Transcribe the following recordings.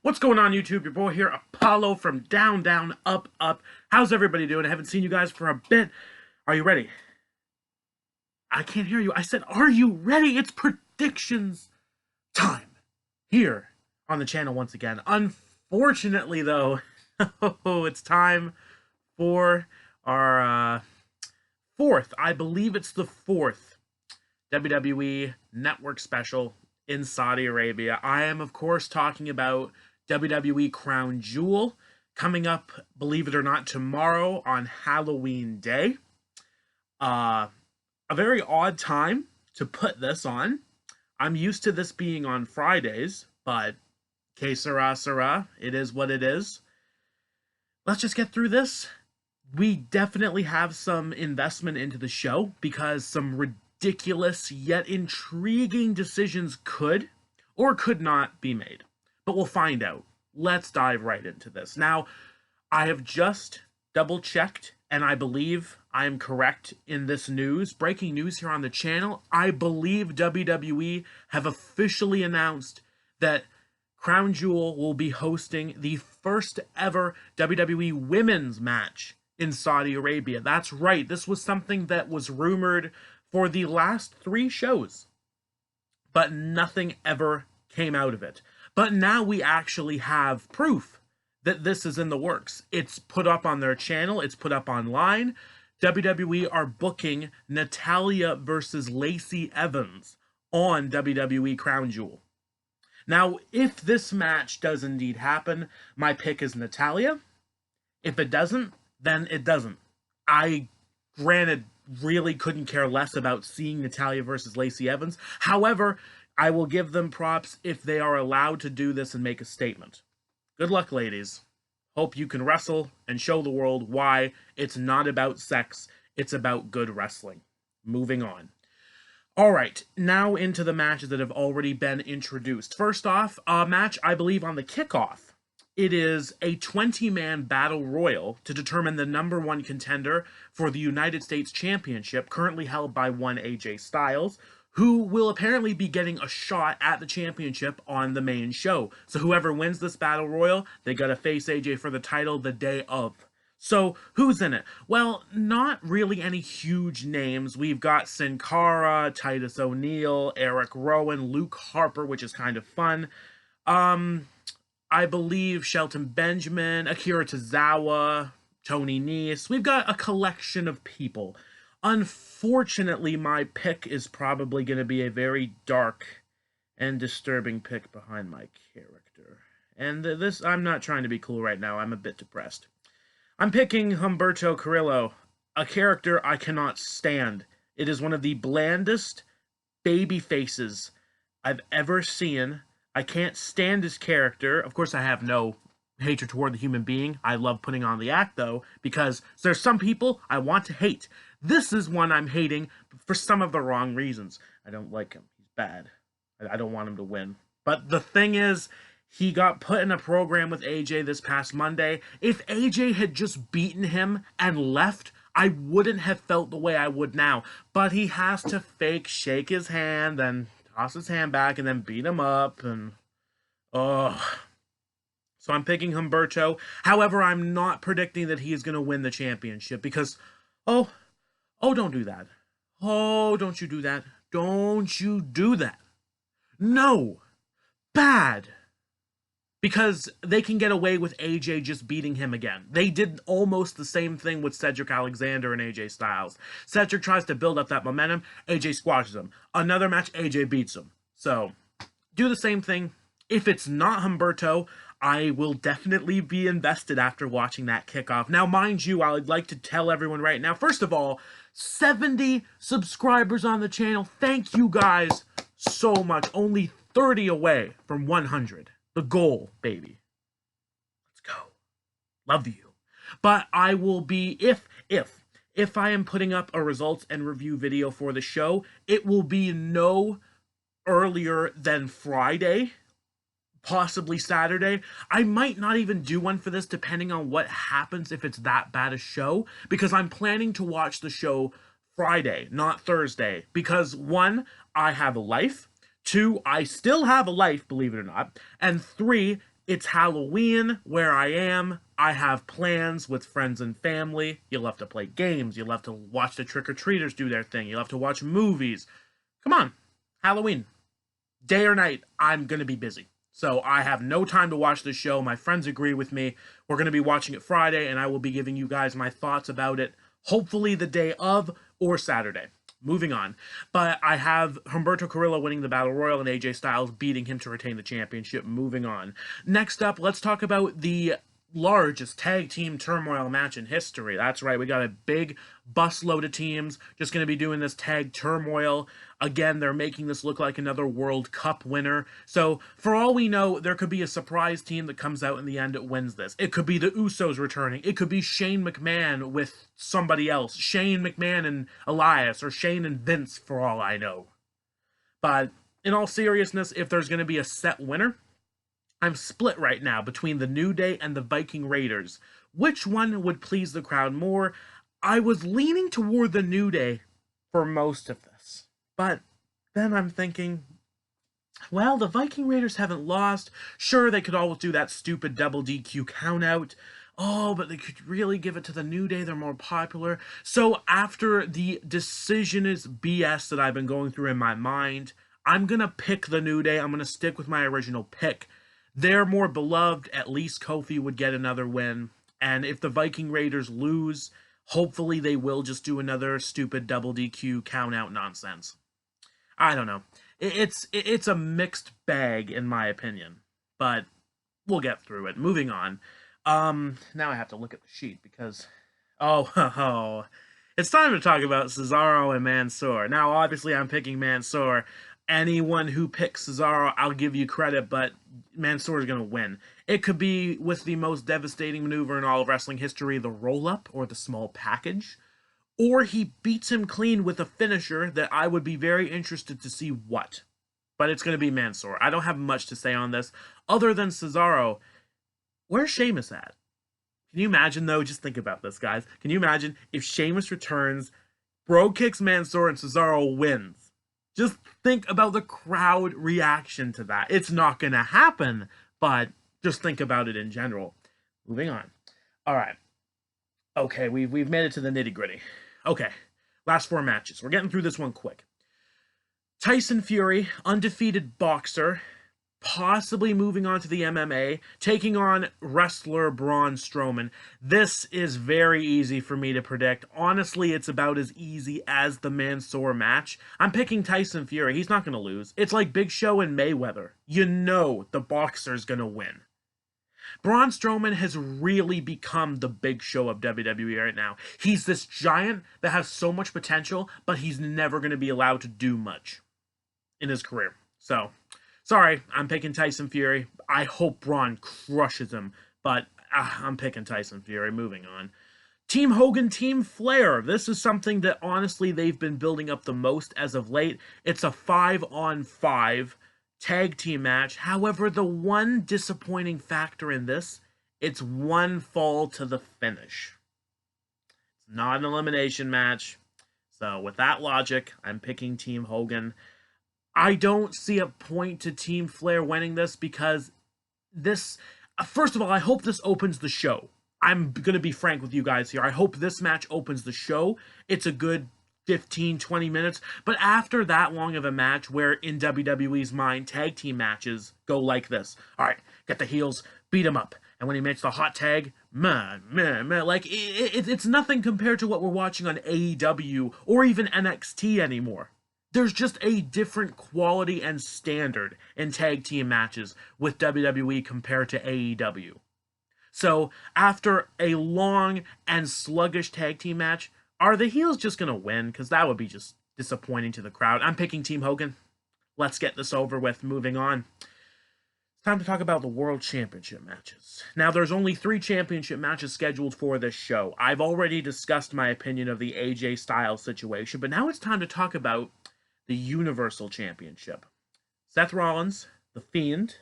What's going on, YouTube? Your boy here, Apollo from Down, Down, Up, Up. How's everybody doing? I haven't seen you guys for a bit. Are you ready? I can't hear you. I said, are you ready? It's predictions time here on the channel once again. Unfortunately, though, it's time for our fourth, I believe it's the fourth WWE Network special in Saudi Arabia. I am, of course, talking about WWE Crown Jewel coming up, believe it or not, tomorrow on Halloween Day. A very odd time to put this on. I'm used to this being on Fridays, but que sera, sera. It is what it is. Let's just get through this. We definitely have some investment into the show because some ridiculous yet intriguing decisions could or could not be made. But we'll find out. Let's dive right into this. Now, I have just double-checked, and I believe I am correct in this news. Breaking news here on the channel. I believe WWE have officially announced that Crown Jewel will be hosting the first ever WWE women's match in Saudi Arabia. That's right. This was something that was rumored for the last 3 shows, but nothing ever came out of it. But now we actually have proof that this is in the works. It's put up on their channel. It's put up online. WWE are booking Natalya versus Lacey Evans on WWE Crown Jewel. Now, if this match does indeed happen, my pick is Natalya. If it doesn't, then it doesn't. I, granted, really couldn't care less about seeing Natalya versus Lacey Evans. However, I will give them props if they are allowed to do this and make a statement. Good luck, ladies. Hope you can wrestle and show the world why it's not about sex, it's about good wrestling. Moving on. Alright, now into the matches that have already been introduced. First off, a match, I believe, on the kickoff. It is a 20-man battle royal to determine the #1 contender for the United States Championship, currently held by one AJ Styles, who will apparently be getting a shot at the championship on the main show. So whoever wins this battle royal, they gotta face AJ for the title the day of. So who's in it? Well, not really any huge names. We've got Sin Cara, Titus O'Neil, Eric Rowan, Luke Harper, which is kind of fun. I believe Shelton Benjamin, Akira Tozawa, Tony Nese. We've got a collection of people. Unfortunately, my pick is probably going to be a very dark and disturbing pick behind my character. And this, I'm not trying to be cool right now. I'm a bit depressed. I'm picking Humberto Carrillo, a character I cannot stand. It is one of the blandest baby faces I've ever seen. I can't stand his character. Of course, I have no hatred toward the human being. I love putting on the act, though, because there's some people I want to hate. This is one I'm hating for some of the wrong reasons. I don't like him. He's bad. I don't want him to win. But the thing is, he got put in a program with AJ this past Monday. If AJ had just beaten him and left, I wouldn't have felt the way I would now. But he has to fake shake his hand, then toss his hand back, and then beat him up, and so I'm picking Humberto. However, I'm not predicting that he is going to win the championship because, oh, don't do that. Oh, don't you do that. Don't you do that. No. Bad. Because they can get away with AJ just beating him again. They did almost the same thing with Cedric Alexander and AJ Styles. Cedric tries to build up that momentum, AJ squashes him. Another match, AJ beats him. So, do the same thing. If it's not Humberto, I will definitely be invested after watching that kickoff. Now, mind you, I would like to tell everyone right now, first of all, 70 subscribers on the channel. Thank you guys so much. Only 30 away from 100. The goal, baby. Let's go. Love you. But I will be, if I am putting up a results and review video for the show, it will be no earlier than Friday, possibly Saturday. I might not even do one for this depending on what happens if it's that bad a show, because I'm planning to watch the show Friday, not Thursday, because 1, I have a life, 2, I still have a life, believe it or not, and 3, It's Halloween where I am. I have plans with friends and family. You'll have to play games. You'll have to watch the trick-or-treaters do their thing. You'll have to watch movies. Come on. Halloween. Day or night, I'm going to be busy. So I have no time to watch this show. My friends agree with me. We're going to be watching it Friday, and I will be giving you guys my thoughts about it, hopefully the day of or Saturday. Moving on. But I have Humberto Carrillo winning the Battle Royal and AJ Styles beating him to retain the championship. Moving on. Next up, let's talk about the largest tag team turmoil match in history. That's right, we got a big busload of teams just going to be doing this tag turmoil. Again, they're making this look like another World Cup winner. So, for all we know, there could be a surprise team that comes out in the end that wins this. It could be the Usos returning. It could be Shane McMahon with somebody else. Shane McMahon and Elias, or Shane and Vince, for all I know. But, in all seriousness, if there's going to be a set winner, I'm split right now between the New Day and the Viking Raiders. Which one would please the crowd more? I was leaning toward the New Day for most of this. But then I'm thinking, well, the Viking Raiders haven't lost. Sure, they could always do that stupid double DQ countout. Oh, but they could really give it to the New Day. They're more popular. So after the decision is BS that I've been going through in my mind, I'm going to pick the New Day. I'm going to stick with my original pick. They're more beloved. At least Kofi would get another win. And if the Viking Raiders lose, hopefully they will just do another stupid double DQ count-out nonsense. I don't know. It's a mixed bag, in my opinion. But we'll get through it. Moving on. Now I have to look at the sheet because... Oh, it's time to talk about Cesaro and Mansoor. Now, obviously, I'm picking Mansoor. Anyone who picks Cesaro, I'll give you credit, but Mansoor is going to win. It could be with the most devastating maneuver in all of wrestling history, the roll-up or the small package. Or he beats him clean with a finisher that I would be very interested to see what. But it's going to be Mansoor. I don't have much to say on this. Other than Cesaro, where's Sheamus at? Can you imagine, though? Just think about this, guys. Can you imagine if Sheamus returns, Bro kicks Mansoor, and Cesaro wins? Just think about the crowd reaction to that. It's not going to happen, but just think about it in general. Moving on. All right. Okay, we've made it to the nitty-gritty. Okay, last 4 matches. We're getting through this one quick. Tyson Fury, undefeated boxer, possibly moving on to the MMA, taking on wrestler Braun Strowman. This is very easy for me to predict. Honestly, it's about as easy as the Mansoor match. I'm picking Tyson Fury. He's not going to lose. It's like Big Show and Mayweather. You know the boxer's going to win. Braun Strowman has really become the Big Show of WWE right now. He's this giant that has so much potential, but he's never going to be allowed to do much in his career. So... sorry, I'm picking Tyson Fury. I hope Braun crushes him, but I'm picking Tyson Fury. Moving on. Team Hogan, Team Flair. This is something that, honestly, they've been building up the most as of late. It's a 5-on-5 tag team match. However, the one disappointing factor in this, it's one fall to the finish. It's not an elimination match. So, with that logic, I'm picking Team Hogan. I don't see a point to Team Flair winning this because this... first of all, I hope this opens the show. I'm going to be frank with you guys here. I hope this match opens the show. It's a good 15, 20 minutes. But after that long of a match, where in WWE's mind, tag team matches go like this. All right, get the heels, beat them up. And when he makes the hot tag, man, like, it's nothing compared to what we're watching on AEW or even NXT anymore. There's just a different quality and standard in tag team matches with WWE compared to AEW. So, after a long and sluggish tag team match, are the heels just going to win? Because that would be just disappointing to the crowd. I'm picking Team Hogan. Let's get this over with. Moving on. It's time to talk about the World Championship matches. Now, there's only 3 championship matches scheduled for this show. I've already discussed my opinion of the AJ Styles situation, but now it's time to talk about the Universal Championship. Seth Rollins, The Fiend,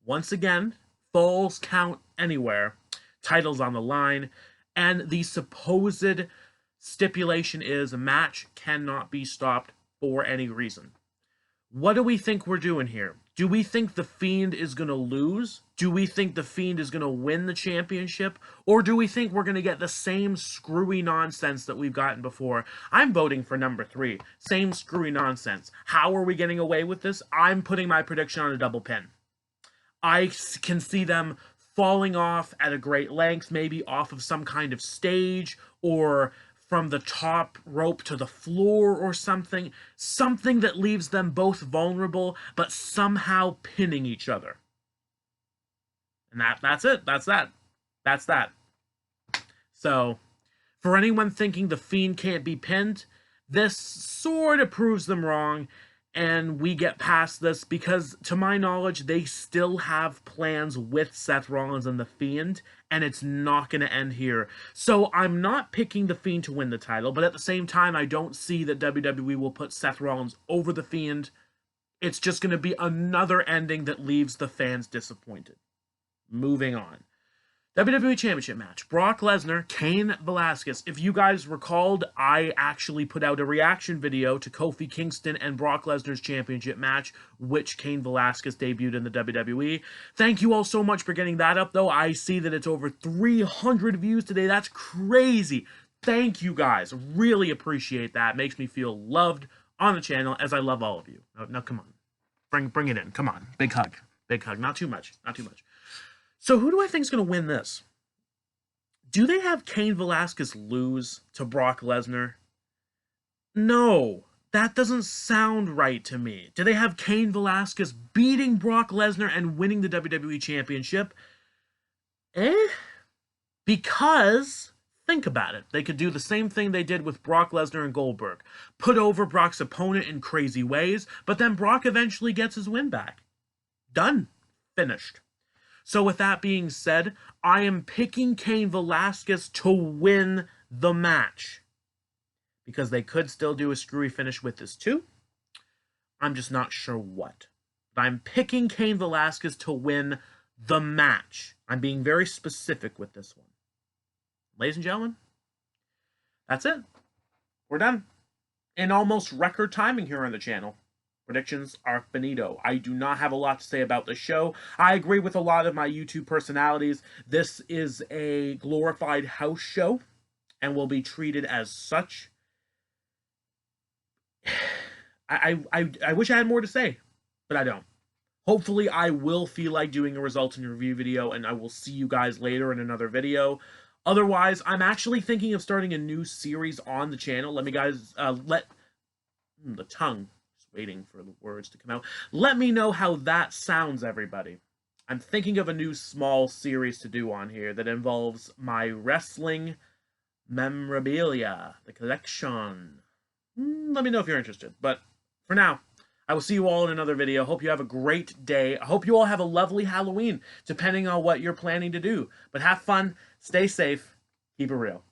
once again, Falls Count Anywhere, titles on the line, and the supposed stipulation is a match cannot be stopped for any reason. What do we think we're doing here? Do we think The Fiend is going to lose? Do we think The Fiend is going to win the championship? Or do we think we're going to get the same screwy nonsense that we've gotten before? I'm voting for number 3. Same screwy nonsense. How are we getting away with this? I'm putting my prediction on a double pin. I can see them falling off at a great length, maybe off of some kind of stage or from the top rope to the floor or something. Something that leaves them both vulnerable, but somehow pinning each other. And that's it. That's that. So, for anyone thinking The Fiend can't be pinned, this sort of proves them wrong, and we get past this because, to my knowledge, they still have plans with Seth Rollins and The Fiend, and it's not going to end here. So I'm not picking The Fiend to win the title, but at the same time, I don't see that WWE will put Seth Rollins over The Fiend. It's just going to be another ending that leaves the fans disappointed. Moving on. WWE Championship match. Brock Lesnar, Cain Velasquez. If you guys recalled, I actually put out a reaction video to Kofi Kingston and Brock Lesnar's championship match, which Cain Velasquez debuted in the WWE. Thank you all so much for getting that up, though. I see that it's over 300 views today. That's crazy. Thank you guys. Really appreciate that. Makes me feel loved on the channel, as I love all of you. Now come on. Bring it in. Come on. Big hug. Big hug. Not too much. Not too much. So who do I think is going to win this? Do they have Cain Velasquez lose to Brock Lesnar? No, that doesn't sound right to me. Do they have Cain Velasquez beating Brock Lesnar and winning the WWE Championship? Because, think about it, they could do the same thing they did with Brock Lesnar and Goldberg. Put over Brock's opponent in crazy ways, but then Brock eventually gets his win back. Done. Finished. So with that being said, I am picking Cain Velasquez to win the match. Because they could still do a screwy finish with this too. I'm just not sure what. But I'm picking Cain Velasquez to win the match. I'm being very specific with this one. Ladies and gentlemen, that's it. We're done. In almost record timing here on the channel. Predictions are finito. I do not have a lot to say about the show. I agree with a lot of my YouTube personalities. This is a glorified house show and will be treated as such. I wish I had more to say, but I don't. Hopefully, I will feel like doing a results and review video, and I will see you guys later in another video. Otherwise, I'm actually thinking of starting a new series on the channel. Let me guys, the tongue. Waiting for the words to come out. Let me know how that sounds, everybody. I'm thinking of a new small series to do on here that involves my wrestling memorabilia, the collection. Let me know if you're interested. But for now, I will see you all in another video. Hope you have a great day. I hope you all have a lovely Halloween, depending on what you're planning to do. But have fun, stay safe, keep it real.